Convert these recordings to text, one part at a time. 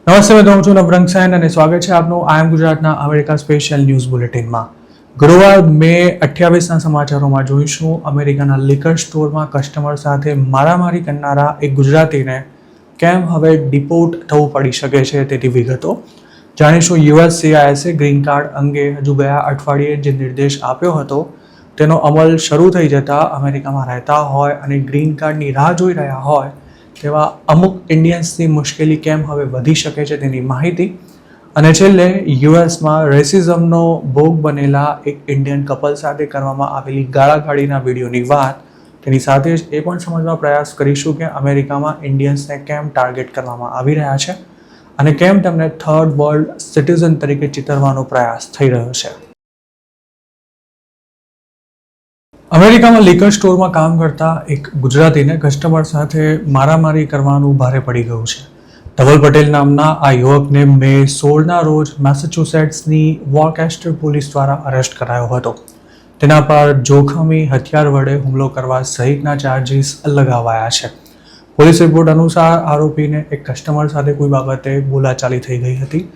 નમસ્તે મિત્રો, હું છું નવરંગ સૈન અને સ્વાગત છે આપનું આઈ ગુજરાતના અમેરિકા સ્પેશિયલ ન્યૂઝ બુલેટિનમાં। ગુરુવાર મે 28ના સમાચારોમાં જોઈશું અમેરિકાના લિકર સ્ટોરમાં કસ્ટમર સાથે મારામારી કરનારા એક ગુજરાતીને કેમ હવે ડિપોર્ટ થવું પડી શકે છે તેની વિગતો જાણીશું। યુએસસીઆઈએસે ગ્રીન કાર્ડ અંગે હજુ ગયા અઠવાડિયે જે નિર્દેશ આપ્યો હતો તેનો અમલ શરૂ થઈ જતા અમેરિકામાં રહેતા હોય અને ગ્રીન કાર્ડની રાહ જોઈ રહ્યા હોય તેવા અમુક ઇન્ડિયન્સની મુશ્કેલી કેમ હવે વધી શકે છે તેની માહિતી અને છેલ્લે યુએસમાં રેસિઝમનો ભોગ બનેલા એક ઇન્ડિયન કપલ સાથે કરવામાં આવેલી ગાળાગાળીના વિડીયોની વાત તેની સાથે જ એ પણ સમજવા પ્રયાસ કરીશું કે અમેરિકામાં ઇન્ડિયન્સને કેમ ટાર્ગેટ કરવામાં આવી રહ્યા છે અને કેમ તેમને થર્ડ વર્લ્ડ સિટીઝન તરીકે ચિતરવાનો પ્રયાસ થઈ રહ્યો છે। અમેરિકામાં લિકર સ્ટોરમાં કામ કરતા એક ગુજરાતીને કસ્ટમર સાથે મારામારી કરવાનું ભારે પડી ગયું છે। ધવલ પટેલ નામના આ યુવકને મે 16ના રોજ મેસેચ્યુસેટ્સની વોર્કેસ્ટર પોલીસ દ્વારા અરેસ્ટ કરાયો હતો। તેના પર જોખમી હથિયાર વડે હુમલો કરવા સહિતના ચાર્જીસ લગાવાયા છે। પોલીસ રિપોર્ટ અનુસાર આરોપીને એક કસ્ટમર સાથે કોઈ બાબતે બોલાચાલી થઈ ગઈ હતી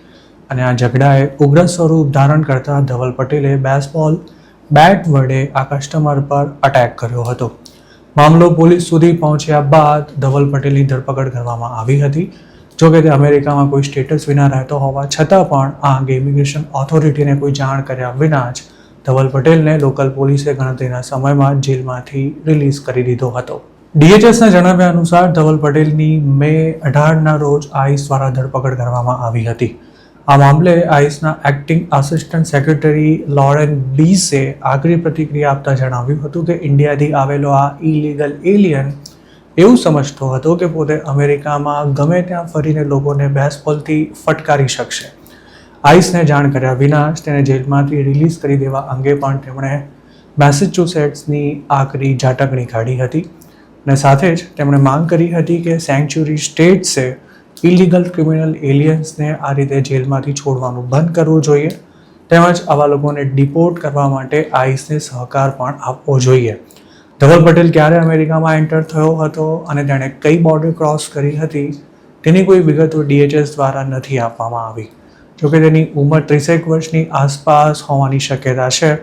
અને આ ઝઘડાએ ઉગ્ર સ્વરૂપ ધારણ કરતા ધવલ પટેલે બેસબોલ બેટ વડે આ કસ્ટમર પર અટેક કર્યો હતો। મામલો પોલીસ સુધી પહોંચ્યા બાદ ધવલ પટેલની ધરપકડ કરવામાં આવી હતી। જોકે તે અમેરિકામાં કોઈ સ્ટેટસ વિના રહેતો હોવા છતાં પણ આ અંગે ઇમિગ્રેશન ઓથોરિટીને કોઈ જાણ કર્યા વિના જ ધવલ પટેલને લોકલ પોલીસે ગણતરીના સમયમાં જેલમાંથી રિલીઝ કરી દીધો હતો। DHSના જણાવ્યા અનુસાર ધવલ પટેલની મે 18ના રોજ આઈસ દ્વારા ધરપકડ કરવામાં આવી હતી। આ મામલે આઈસના એક્ટિંગ આસિસ્ટન્ટ સેક્રેટરી લોરેન બીસે આખરી પ્રતિક્રિયા આપતા જણાવ્યું હતું કે ઇન્ડિયાથી આવેલો આ ઇલીગલ એલિયન એવું સમજતો હતો કે પોતે અમેરિકામાં ગમે ત્યાં ફરીને લોકોને બેસબોલથી ફટકારી શકશે। આઈસને જાણ કર્યા વિના જ તેને જેલમાંથી રિલીઝ કરી દેવા અંગે પણ તેમણે મેસેચ્યુસેટ્સની આકરી ઝાટકણી કાઢી હતી અને સાથે જ તેમણે માંગ કરી હતી કે સેન્ચ્યુરી સ્ટેટ્સે ઇલીગલ ક્રિમિનલ એલિયન્સને આ રીતે જેલમાંથી છોડવાનું બંધ કરવું જોઈએ તેમજ આવા લોકોને ડિપોર્ટ કરવા માટે આઈસને સહકાર પણ આપવો જોઈએ। ધવલ પટેલ ક્યારે અમેરિકામાં એન્ટર થયો હતો અને તેણે કઈ બોર્ડર ક્રોસ કરી હતી તેની કોઈ વિગતો DHS દ્વારા નથી આપવામાં આવી। જોકે તેની ઉંમર 30 વર્ષની આસપાસ હોવાની શક્યતા છે।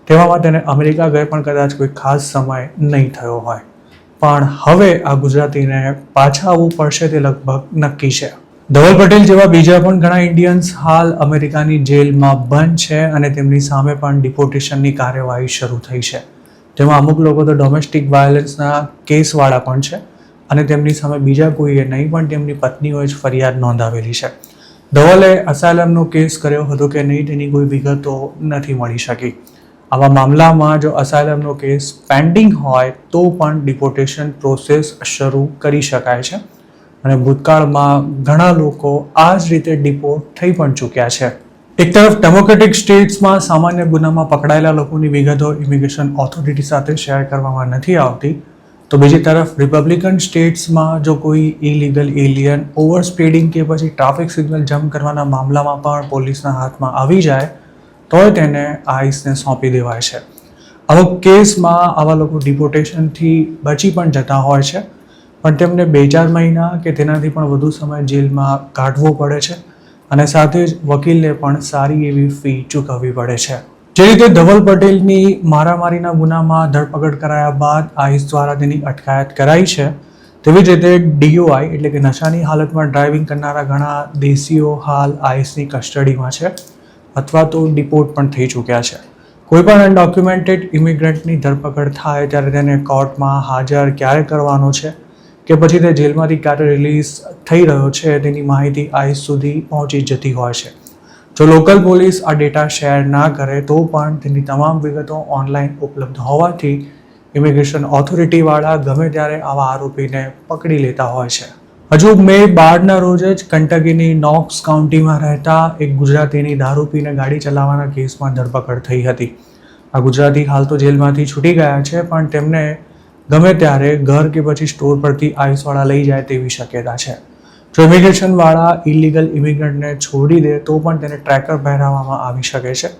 તેવામાં તેને અમેરિકા ગયે પણ કદાચ કોઈ ખાસ સમય નહીં થયો હોય પણ હવે આ ગુજરાતીને પાછા આવવું પડશે તે લગભગ નક્કી છે। ધવલ પટેલ જેવા બીજા પણ ઘણા ઇન્ડિયન્સ હાલ અમેરિકાની જેલમાં બંધ છે અને તેમની સામે પણ ડિપોર્ટેશનની કાર્યવાહી શરૂ થઈ છે। તેમાં અમુક લોકો તો ડોમેસ્ટિક વાયોલન્સના કેસવાળા પણ છે અને તેમની સામે બીજા કોઈએ નહીં પણ તેમની પત્નીઓએ જ ફરિયાદ નોંધાવેલી છે। ધવલે અસાયલમનો કેસ કર્યો હતો કે નહીં તેની કોઈ વિગતો નથી મળી શકી। આવા મામલામાં જો અસાયલમનો કેસ પેન્ડિંગ હોય તો પણ ડિપોર્ટેશન પ્રોસેસ શરૂ કરી શકાય છે અને ભૂતકાળમાં ઘણા લોકો આ જ રીતે ડિપોર્ટ થઈ પણ ચૂક્યા છે। એક તરફ ડેમોક્રેટિક સ્ટેટ્સમાં સામાન્ય ગુનામાં પકડાયેલા લોકોની વિગતો ઇમિગ્રેશન ઓથોરિટી સાથે શેર કરવામાં નથી આવતી તો બીજી તરફ રિપબ્લિકન સ્ટેટ્સમાં જો કોઈ ઇલીગલ એલિયન ઓવર સ્પીડિંગ કે પછી ટ્રાફિક સિગ્નલ જમ્પ કરવાના મામલામાં પણ પોલીસના હાથમાં આવી જાય તોય તેને આઈસને સોંપી દેવાય છે। અમુક કેસમાં આવા લોકો ડિપોર્ટેશનથી બચી પણ જતા હોય છે પણ તેમને 2-4 મહિના કે તેનાથી પણ વધુ સમય જેલમાં કાઢવો પડે છે અને સાથે જ વકીલને પણ સારી એવી ફી ચૂકવવી પડે છે। જે રીતે ધવલ પટેલની મારામારીના ગુનામાં ધરપકડ કરાયા બાદ આઈસ દ્વારા તેની અટકાયત કરાઈ છે તેવી જ રીતે DUI એટલે કે નશાની હાલતમાં ડ્રાઇવિંગ કરનારા ઘણા દેશીઓ હાલ આઈસની કસ્ટડીમાં છે અથવા તો ડિપોર્ટ પણ થઈ ચૂક્યા છે। કોઈપણ અનડોક્યુમેન્ટેડ ઇમિગ્રન્ટની ધરપકડ થાય ત્યારે તેને કોર્ટમાં હાજર ક્યારે કરવાનો છે કે પછી તે જેલમાંથી ક્યારે રિલીઝ થઈ રહ્યો છે તેની માહિતી આઈસ સુધી પહોંચી જતી હોય છે। જો લોકલ પોલીસ આ ડેટા શેર ના કરે તો પણ તેની તમામ વિગતો ઓનલાઈન ઉપલબ્ધ હોવાથી ઇમિગ્રેશન ઓથોરિટીવાળા ગમે ત્યારે આવા આરોપીને પકડી લેતા હોય છે। હજુ મે 12ના રોજ જ કંટકીની નોક્સ કાઉન્ટીમાં રહેતા એક ગુજરાતીની દારૂ પીને ગાડી ચલાવવાના કેસમાં ધરપકડ થઈ હતી। આ ગુજરાતી હાલ તો જેલમાંથી છૂટી ગયા છે પણ તેમને ગમે ત્યારે ઘર કે પછી સ્ટોર પરથી આઈસવાળા લઈ જાય તેવી શક્યતા છે। જો ઇમિગ્રેશનવાળા ઇલીગલ ઇમિગ્રન્ટને છોડી દે તો પણ તેને ટ્રેકર પહેરાવવામાં આવી શકે છે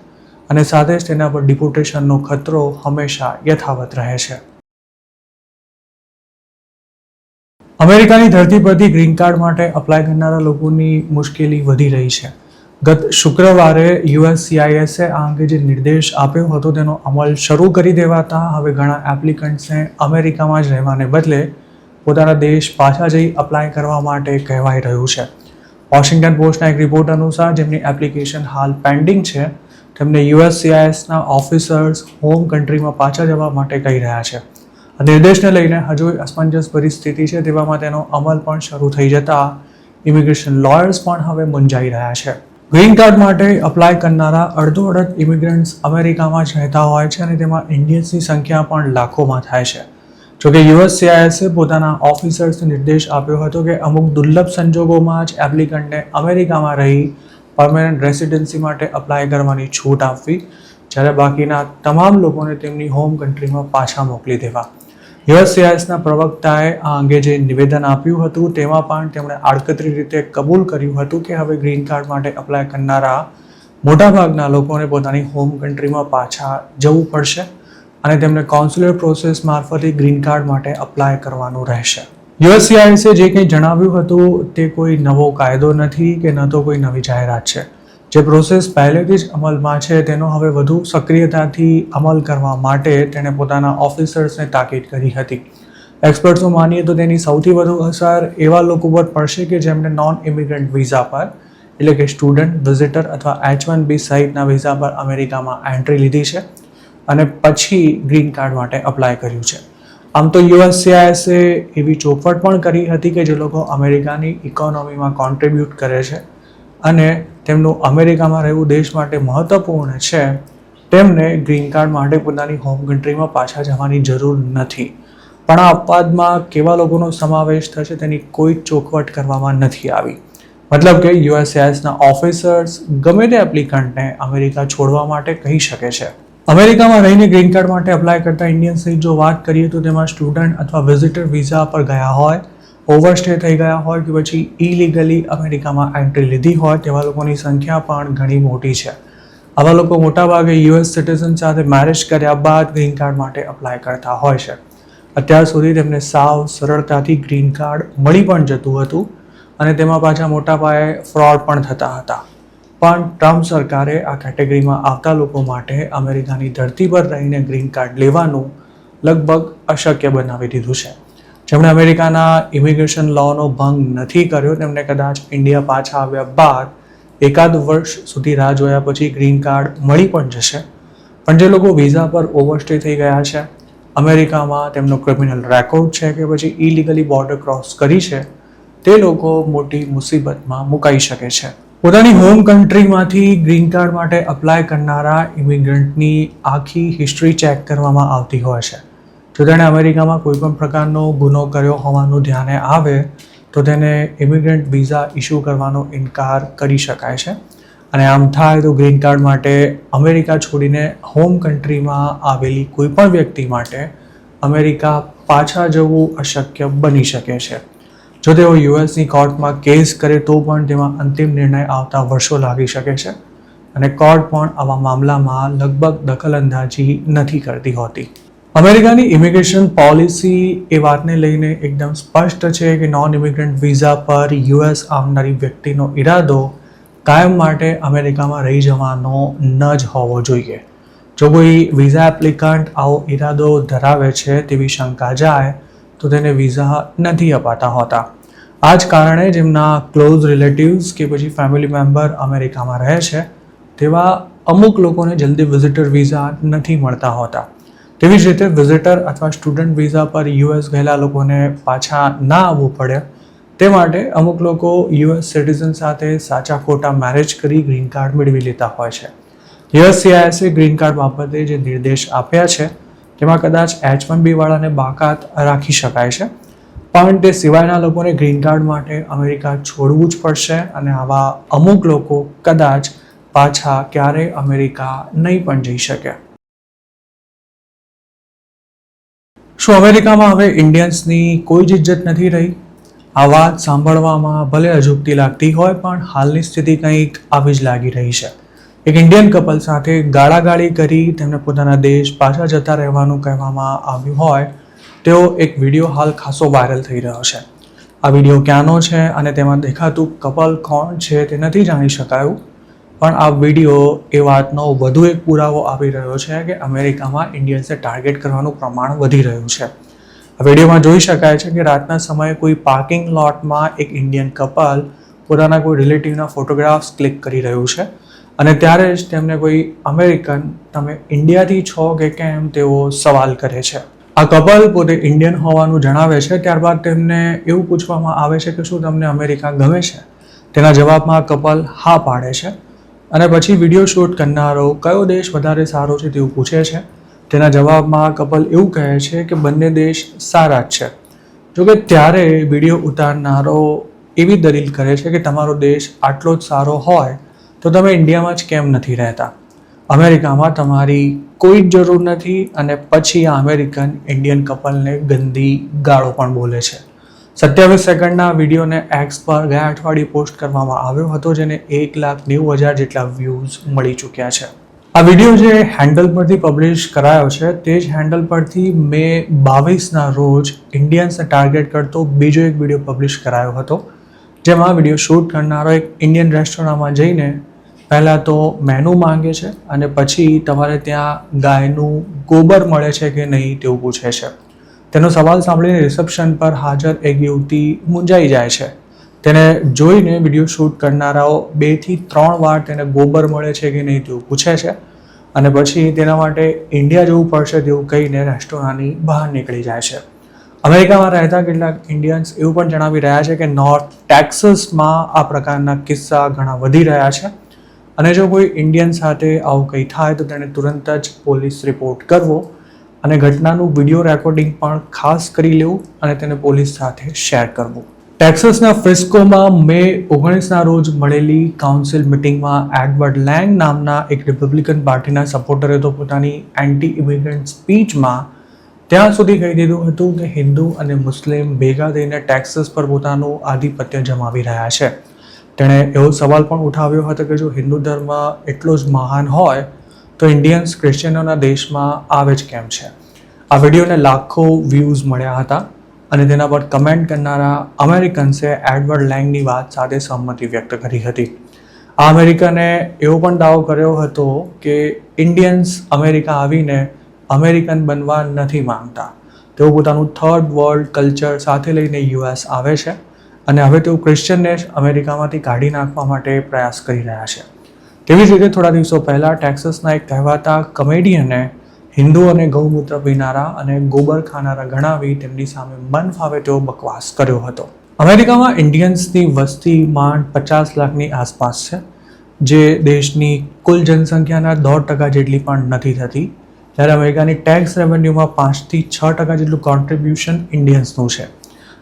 અને સાથે જ તેના પર ડિપોર્ટેશનનો ખતરો હંમેશા યથાવત રહે છે। અમેરિકાની ધરતી પરથી ગ્રીન કાર્ડ માટે અપ્લાય કરનારા લોકોની મુશ્કેલી વધી રહી છે. ગત શુક્રવારે USCISએ આ અંગે જે નિર્દેશ આપ્યો હતો તેનો અમલ શરૂ કરી દેવાતા હવે ઘણા એપ્લિકન્ટ્સને અમેરિકામાં જ રહેવાને બદલે પોતાના દેશ પાછા જઈ અપ્લાય કરવા માટે કહેવાઈ રહ્યું છે. વોશિંગ્ટન પોસ્ટના એક રિપોર્ટ અનુસાર જેમની એપ્લિકેશન હાલ પેન્ડિંગ છે તેમને USCISના ઓફિસર્સ હોમ કન્ટ્રીમાં પાછા જવા માટે કહી રહ્યા છે. આ નિર્દેશને લઈને હજુ અસમંજસ પરિસ્થિતિ છે, તેવામાં તેનો અમલ પણ શરૂ થઈ જતા ઇમિગ્રેશન લોયર્સ પણ હવે મૂંઝાઈ રહ્યા છે. ગ્રીન કાર્ડ માટે અપ્લાય કરનારા અડધોઅડધ ઇમિગ્રન્ટ્સ અમેરિકામાં જ રહેતા હોય છે અને તેમાં ઇન્ડિયન્સની સંખ્યા પણ લાખોમાં થાય છે. જોકે USCISએ પોતાના ઓફિસર્સને નિર્દેશ આપ્યો હતો કે અમુક દુર્લભ સંજોગોમાં જ એપ્લિકન્ટને અમેરિકામાં રહી પરમેનન્ટ રેસિડેન્સી માટે અપ્લાય કરવાની છૂટ આપવી, જ્યારે બાકીના તમામ લોકોને તેમની હોમ કન્ટ્રીમાં પાછા મોકલી દેવા. USCISના પ્રવક્તાએ આ અંગે જે નિવેદન આપ્યું હતું તેમાં પણ તેમણે આડકતરી રીતે કબૂલ કર્યું હતું કે હવે ગ્રીન કાર્ડ માટે અપ્લાય કરનારા મોટાભાગના લોકોને પોતાની હોમ કન્ટ્રીમાં પાછા જવું પડશે અને તેમને કોન્સ્યુલર પ્રોસેસ મારફતે ગ્રીન કાર્ડ માટે અપ્લાય કરવાનું રહેશે. USCISએ જે કંઈ જણાવ્યું હતું તે કોઈ નવો કાયદો નથી કે ન તો કોઈ નવી જાહેરાત છે. જે પ્રોસેસ પહેલેથી જ અમલમાં છે તેનો હવે વધુ સક્રિયતાથી અમલ કરવા માટે તેણે પોતાના ઓફિસર્સને તાકીદ કરી હતી. એક્સપર્ટ્સો માનીએ તો તેની સૌથી વધુ અસર એવા લોકો પર પડશે કે જેમણે નોન ઇમિગ્રન્ટ વિઝા પર એટલે કે સ્ટુડન્ટ, વિઝિટર અથવા H1B સહિતના વિઝા પર અમેરિકામાં એન્ટ્રી લીધી છે અને પછી ગ્રીન કાર્ડ માટે અપ્લાય કર્યું છે. આમ તો USCISએ એવી ચોખવટ પણ કરી હતી કે જે લોકો અમેરિકાની ઇકોનોમીમાં કોન્ટ્રીબ્યુટ કરે છે અને તેમનું અમેરિકામાં રહેવું દેશ માટે મહત્વપૂર્ણ છે તેમને ગ્રીન કાર્ડ માટે પોતાની હોમ કન્ટ્રીમાં પાછા જવાની જરૂર નથી. પણ આ અપવાદમાં કેવા લોકોનો સમાવેશ થશે તેની કોઈ ચોખવટ કરવામાં નથી આવી. મતલબ કે USCISના ઓફિસર્સ ગમે તે એપ્લિકન્ટને અમેરિકા છોડવા માટે કહી શકે છે. અમેરિકામાં રહીને ગ્રીન કાર્ડ માટે અપ્લાય કરતા ઇન્ડિયન્સની જો વાત કરીએ તો તેમાં સ્ટુડન્ટ અથવા વિઝિટર વિઝા પર ગયા હોય, ઓવરસ્ટે થઈ ગયા હોય કે પછી ઇલીગલી અમેરિકામાં એન્ટ્રી લીધી હોય તેવા લોકોની સંખ્યા પણ ઘણી મોટી છે. આવા લોકો મોટાભાગે US સિટીઝન સાથે મેરેજ કર્યા બાદ ગ્રીન કાર્ડ માટે અપ્લાય કરતા હોય છે. અત્યાર સુધી તેમને સાવ સરળતાથી ગ્રીન કાર્ડ મળી પણ જતું હતું અને તેમાં પાછા મોટા પાયે ફ્રોડ પણ થતા હતા. પણ ટ્રમ્પ સરકારે આ કેટેગરીમાં આવતા લોકો માટે અમેરિકાની ધરતી પર રહીને ગ્રીન કાર્ડ લેવાનું લગભગ અશક્ય બનાવી દીધું છે. જેમણે અમેરિકાના ઇમિગ્રેશન લોનો ભંગ નથી કર્યો તેમને કદાચ ઇન્ડિયા પાછા આવ્યા બાદ એકાદ વર્ષ સુધી રાહ જોયા પછી ગ્રીન કાર્ડ મળી પણ જશે. પણ જે લોકો વિઝા પર ઓવરસ્ટે થઈ ગયા છે, અમેરિકામાં તેમનો ક્રિમિનલ રેકોર્ડ છે કે પછી ઇલીગલી બોર્ડર ક્રોસ કરી છે, તે લોકો મોટી મુસીબતમાં મુકાઈ શકે છે. પોતાની હોમ કન્ટ્રીમાંથી ગ્રીન કાર્ડ માટે અપ્લાય કરનારા ઇમિગ્રન્ટની આખી હિસ્ટ્રી ચેક કરવામાં આવતી હોય છે. જો તેણે અમેરિકામાં કોઈ પણ પ્રકારનો ગુનો કર્યો હોવાનું ધ્યાને આવે તો તેને ઇમિગ્રન્ટ વિઝા ઇસ્યુ કરવાનો ઇનકાર કરી શકાય છે અને આમ થાય તો ગ્રીન કાર્ડ માટે અમેરિકા છોડીને હોમ કન્ટ્રીમાં આવેલી કોઈ પણ વ્યક્તિ માટે અમેરિકા પાછા જવું અશક્ય બની શકે છે. જો તેઓ યુએસની કોર્ટમાં કેસ કરે તો પણ તેમાં અંતિમ નિર્ણય આવતા વર્ષો લાગી શકે છે અને કોર્ટ પણ આવા મામલામાં લગભગ દખલઅંદાજી નથી કરતી હોતી. અમેરિકાની ઇમિગ્રેશન પોલિસી એ વાતને લઈને એકદમ સ્પષ્ટ છે કે નોન ઇમિગ્રન્ટ વિઝા પર US આવનારી વ્યક્તિનો ઈરાદો કાયમ માટે અમેરિકામાં રહી જવાનો ન જ હોવો જોઈએ. જો કોઈ વિઝા એપ્લિકન્ટ આવો ઈરાદો ધરાવે છે તેવી શંકા જાય તો તેને વિઝા નથી અપાતા હોતા. આ જ કારણે જેમના ક્લોઝ રિલેટિવ્સ કે પછી ફેમિલી મેમ્બર અમેરિકામાં રહે છે તેવા અમુક લોકોને જલ્દી વિઝિટર વિઝા નથી મળતા હોતા. તેવી જ રીતે વિઝિટર અથવા સ્ટુડન્ટ વિઝા પર US ગયેલા લોકોને પાછા ના આવવું પડે તે માટે અમુક લોકો US સિટીઝન સાથે સાચા ખોટા મેરેજ કરી ગ્રીન કાર્ડ મેળવી લેતા હોય છે. USCISએ ગ્રીન કાર્ડ બાબતે જે નિર્દેશ આપ્યા છે તેમાં કદાચ H1B વાળાને બાકાત રાખી શકાય છે, પણ તે સિવાયના લોકોને ગ્રીન કાર્ડ માટે અમેરિકા છોડવું જ પડશે અને આવા અમુક લોકો કદાચ પાછા ક્યારેય અમેરિકા નહીં પણ જઈ શકે. શું અમેરિકામાં હવે ઇન્ડિયન્સની કોઈ જ ઇજ્જત નથી રહી? આ વાત સાંભળવામાં ભલે અજુગતી લાગતી હોય પણ હાલની સ્થિતિ કંઈક આવી જ લાગી રહી છે. એક ઇન્ડિયન કપલ સાથે ગાળાગાળી કરી તેમને પોતાના દેશ પાછા જતા રહેવાનું કહેવામાં આવ્યું હોય તેવો એક વિડીયો હાલ ખાસો વાયરલ થઈ રહ્યો છે. આ વિડીયો ક્યાંનો છે અને તેમાં દેખાતું કપલ કોણ છે તે નથી જાણી શકાયું, પણ આ વિડીયો એ વાતનો વધુ એક પુરાવો આપી રહ્યો છે કે અમેરિકામાં ઇન્ડિયન્સને ટાર્ગેટ કરવાનું પ્રમાણ વધી રહ્યું છે. આ વિડીયોમાં જોઈ શકાય છે કે રાતના સમયે કોઈ પાર્કિંગ લોટમાં એક ઇન્ડિયન કપલ પોતાના કોઈ રિલેટિવના ફોટોગ્રાફ્સ ક્લિક કરી રહ્યું છે અને ત્યારે જ તેમને કોઈ અમેરિકન તમે ઇન્ડિયાથી છો કે કેમ તેવો સવાલ કરે છે. આ કપલ પોતે ઇન્ડિયન હોવાનું જણાવે છે. ત્યારબાદ તેમને એવું પૂછવામાં આવે છે કે શું તમને અમેરિકા ગમે છે. તેના જવાબમાં આ કપલ હા પાડે છે અને પછી વિડીયો શૂટ કરનારો કયો દેશ વધારે સારો છે તેવું પૂછે છે. તેના જવાબમાં આ કપલ એવું કહે છે કે બંને દેશ સારા જ છે. જોકે ત્યારે વિડીયો ઉતારનારો એવી દલીલ કરે છે કે તમારો દેશ આટલો જ સારો હોય તો તમે ઇન્ડિયામાં જ કેમ નથી રહેતા. અમેરિકામાં તમારી કોઈ જ જરૂર નથી. અને પછી આ અમેરિકન ઇન્ડિયન કપલને ગંદી ગાળો પણ બોલે છે. 27 સેકન્ડના વિડીયોને એક્સ પર ગયા અઠવાડિયે પોસ્ટ કરવામાં આવ્યો હતો, જેને 1,90,000 જેટલા વ્યૂઝ મળી ચૂક્યા છે. આ વિડીયો જે હેન્ડલ પરથી પબ્લિશ કરાયો છે તે જ હેન્ડલ પરથી મે 22ના રોજ ઇન્ડિયન્સને ટાર્ગેટ કરતો બીજો એક વિડીયો પબ્લિશ કરાયો હતો, જેમાં વિડીયો શૂટ કરનારો એક ઇન્ડિયન રેસ્ટોરન્ટમાં જઈને પહેલાં તો મેનુ માંગે છે અને પછી તમારે ત્યાં ગાયનું ગોબર મળે છે કે નહીં તેવું પૂછે છે. તેનો સવાલ સાંભળીને રિસેપ્શન પર હાજર એક યુવતી મૂંઝાઈ જાય છે. તેને જોઈને વિડીયો શૂટ કરનારાઓ 2 થી 3 વાર તેને ગોબર મળે છે કે નહીં તેવું પૂછે છે અને પછી તેના માટે ઇન્ડિયા જવું પડશે તેવું કહીને રેસ્ટોરન્ટની બહાર નીકળી જાય છે. અમેરિકામાં રહેતા કેટલાક ઇન્ડિયન્સ એવું પણ જણાવી રહ્યા છે કે નોર્થ ટેક્સાસમાં આ પ્રકારના કિસ્સા ઘણા વધી રહ્યા છે અને જો કોઈ ઇન્ડિયન સાથે આવું કંઈ થાય તો તેણે તુરંત જ પોલીસ રિપોર્ટ કરવો અને ઘટનાનું વિડીયો રેકોર્ડિંગ પણ ખાસ કરી લેવું અને તેને પોલીસ સાથે શેર કરવું. ટેક્સાસના ફ્રિસ્કોમાં મે 19ના રોજ મળેલી કાઉન્સિલ મિટિંગમાં એડવર્ડ લેંગ નામના એક રિપબ્લિકન પાર્ટીના સપોર્ટરે તો પોતાની એન્ટી ઇમિગ્રન્ટ સ્પીચમાં ત્યાં સુધી કહી દીધું હતું કે હિન્દુ અને મુસ્લિમ ભેગા થઈને ટેક્સાસ પર પોતાનું આધિપત્ય જમાવી રહ્યા છે. તેણે એવો સવાલ પણ ઉઠાવ્યો હતો કે જો હિન્દુ ધર્મ એટલો જ મહાન હોય તો ઇન્ડિયન્સ ક્રિશ્ચિયનોના દેશમાં આવે જ કેમ છે. આ વિડીયોને લાખો વ્યૂઝ મળ્યા હતા અને તેના પર કમેન્ટ કરનારા અમેરિકન્સે એડવર્ડ લેંગની વાત સાથે સહમતિ વ્યક્ત કરી હતી. આ અમેરિકને એવો પણ દાવો કર્યો હતો કે ઇન્ડિયન્સ અમેરિકા આવીને અમેરિકન બનવા નથી માંગતા. તેઓ પોતાનું થર્ડ વર્લ્ડ કલ્ચર સાથે લઈને યુએસ આવે છે અને હવે તેઓ ક્રિશ્ચિયનને જ અમેરિકામાંથી કાઢી નાખવા માટે પ્રયાસ કરી રહ્યા છે. તેવી જ રીતે થોડા દિવસો પહેલાં ટેક્સાસના એક કહેવાતા કમેડિયને હિન્દુઓને ગૌમૂત્ર પીનારા અને ગોબર ખાનારા ગણાવી તેમની સામે મન ફાવે તેવો બકવાસ કર્યો હતો. અમેરિકામાં ઇન્ડિયન્સની વસ્તી માંડ 50 લાખની આસપાસ છે, જે દેશની કુલ જનસંખ્યાના 1.5% જેટલી પણ નથી થતી. જ્યારે અમેરિકાની ટેક્સ રેવન્યુમાં 5 થી 6% જેટલું કોન્ટ્રીબ્યુશન ઇન્ડિયન્સનું છે.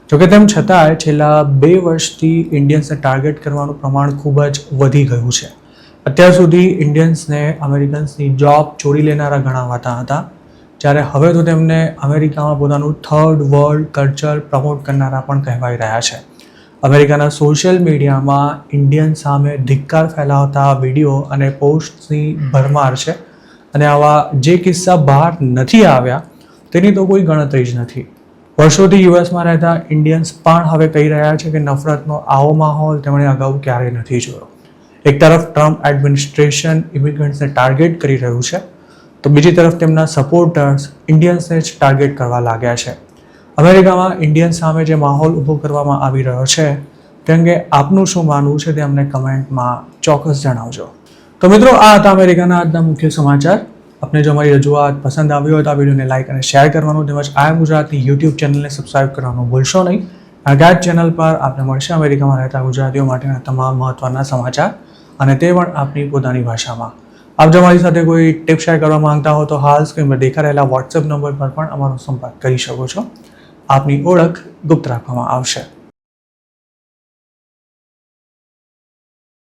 જોકે તેમ છતાંય છેલ્લા 2 વર્ષથી ઇન્ડિયન્સને ટાર્ગેટ કરવાનું પ્રમાણ ખૂબ જ વધી ગયું છે. અત્યાર સુધી ઇન્ડિયન્સને અમેરિકન્સની જોબ ચોરી લેનારા ગણાવાતા હતા, જ્યારે હવે તો તેમને અમેરિકામાં પોતાનું થર્ડ વર્લ્ડ કલ્ચર પ્રમોટ કરનારા પણ કહેવાઈ રહ્યા છે. અમેરિકાના સોશિયલ મીડિયામાં ઇન્ડિયન સામે ધિક્કાર ફેલાવતા વિડીયો અને પોસ્ટની ભરમાર છે અને આવા જે કિસ્સા બહાર નથી આવ્યા તેની તો કોઈ ગણતરી જ નથી. વર્ષોથી યુએસમાં રહેતા ઇન્ડિયન્સ પણ હવે કહી રહ્યા છે કે નફરતનો આવો માહોલ તેમણે અગાઉ ક્યારેય નથી જોયો. એક તરફ ટ્રમ્પ એડમિનિસ્ટ્રેશન ઇમિગ્રન્ટ્સને ટાર્ગેટ કરી રહ્યું છે તો બીજી તરફ તેમના સપોર્ટર્સ ઇન્ડિયન્સને જ ટાર્ગેટ કરવા લાગ્યા છે. અમેરિકામાં ઇન્ડિયન સામે જે માહોલ ઊભો કરવામાં આવી રહ્યો છે તે અંગે આપનું શું માનવું છે તે અમને કમેન્ટમાં ચોક્કસ જણાવજો. તો મિત્રો, આ હતા અમેરિકાના આજના મુખ્ય સમાચાર. આપને જો અમારી રજૂઆત પસંદ આવી હોય તો આ વિડીયોને લાઇક અને શેર કરવાનું તેમજ આઈ એમ ગુજરાતની યુટ્યુબ ચેનલને સબસ્ક્રાઇબ કરવાનું ભૂલશો નહીં. આ ચેનલ પર આપને મળશે અમેરિકામાં રહેતા ગુજરાતીઓ માટેના તમામ મહત્ત્વના સમાચાર અને તે પણ આપની પોતાની ભાષામાં. આપ જો અમારી સાથે કોઈ ટિપ શેર કરવા માંગતા હો તો હાલ સ્ક્રીન પર દેખાઈ રહેલા વોટ્સએપ નંબર પર પણ અમારો સંપર્ક કરી શકો છો. આપની ઓળખ ગુપ્ત રાખવામાં આવશે.